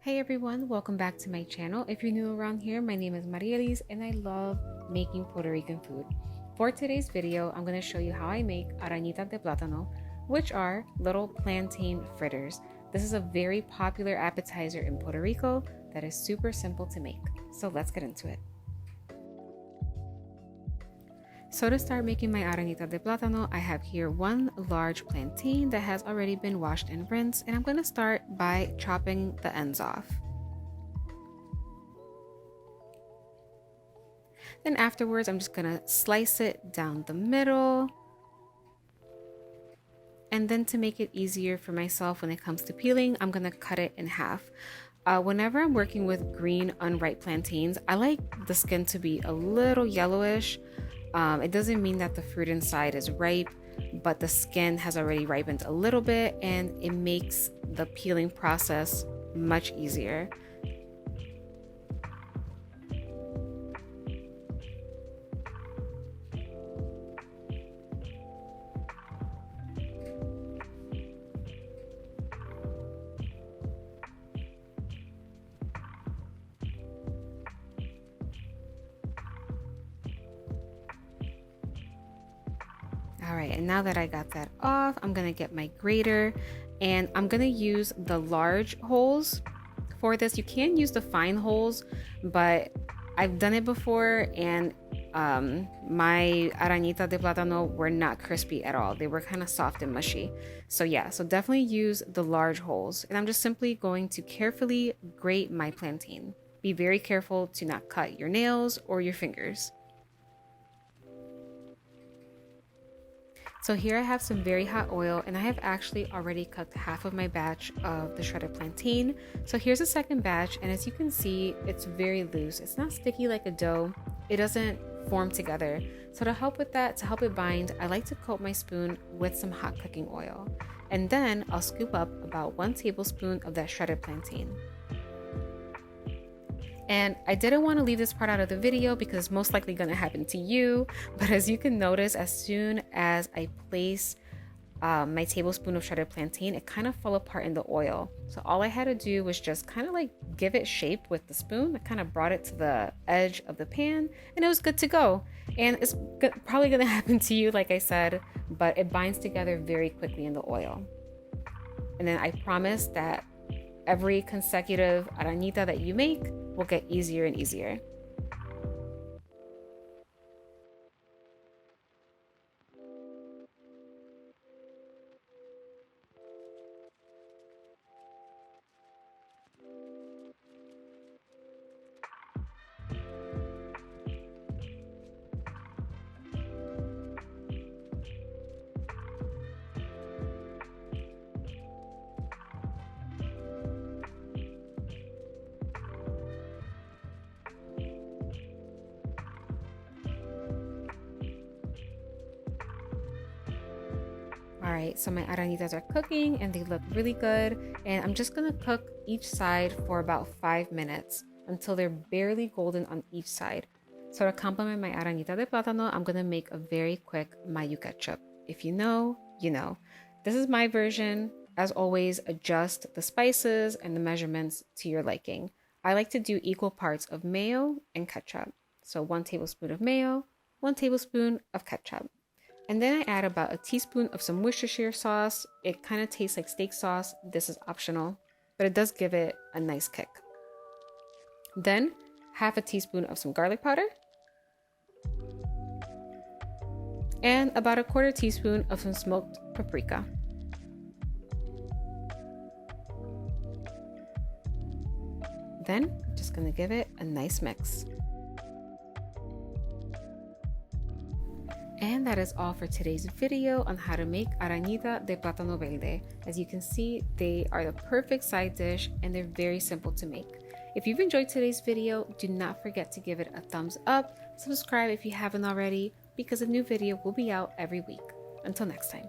Hey everyone, welcome back to my channel. If you're new around here, my name is Marielis and I love making Puerto Rican food. For today's video, I'm going to show you how I make Arañitas de Plátano, which are little plantain fritters. This is a very popular appetizer in Puerto Rico that is super simple to make. So let's get into it. So to start making my arañitas de plátano, I have here one large plantain that has already been washed and rinsed, and I'm going to start by chopping the ends off. Then afterwards, I'm just going to slice it down the middle. And then to make it easier for myself when it comes to peeling, I'm going to cut it in half. Whenever I'm working with green unripe plantains, I like the skin to be a little yellowish. It doesn't mean that the fruit inside is ripe, but the skin has already ripened a little bit and it makes the peeling process much easier. All right, and now that I got that off, I'm gonna get my grater and I'm gonna use the large holes for this. You can use the fine holes, but I've done it before and my arañitas de plátano were not crispy at all. They were kind of soft and mushy. So yeah, so definitely use the large holes. And I'm just simply going to carefully grate my plantain. Be very careful to not cut your nails or your fingers. So here I have some very hot oil and I have actually already cooked half of my batch of the shredded plantain. So here's the second batch, and as you can see, it's very loose. It's not sticky like a dough. It doesn't form together. So to help with that, to help it bind, I like to coat my spoon with some hot cooking oil. And then I'll scoop up about 1 tablespoon of that shredded plantain. And I didn't want to leave this part out of the video because it's most likely going to happen to you. But as you can notice, as soon as I place my tablespoon of shredded plantain, it kind of fell apart in the oil. So all I had to do was just kind of like give it shape with the spoon. I kind of brought it to the edge of the pan and it was good to go. And it's probably going to happen to you, like I said, but it binds together very quickly in the oil. And then I promise that every consecutive arañita that you make will get easier and easier. All right, so my arañitas are cooking and they look really good. And I'm just gonna cook each side for about 5 minutes until they're barely golden on each side. So to complement my arañita de plátano, I'm gonna make a very quick Mayuketchup. If you know, you know. This is my version. As always, adjust the spices and the measurements to your liking. I like to do equal parts of mayo and ketchup. So 1 tablespoon of mayo, 1 tablespoon of ketchup. And then I add about a teaspoon of some Worcestershire sauce. It kind of tastes like steak sauce. This is optional, but it does give it a nice kick. Then half a teaspoon of some garlic powder. And about a 1/4 teaspoon of some smoked paprika. Then I'm just gonna give it a nice mix. And that is all for today's video on how to make arañita de plátano verde. As you can see, they are the perfect side dish and they're very simple to make. If you've enjoyed today's video, do not forget to give it a thumbs up, subscribe if you haven't already, because a new video will be out every week. Until next time.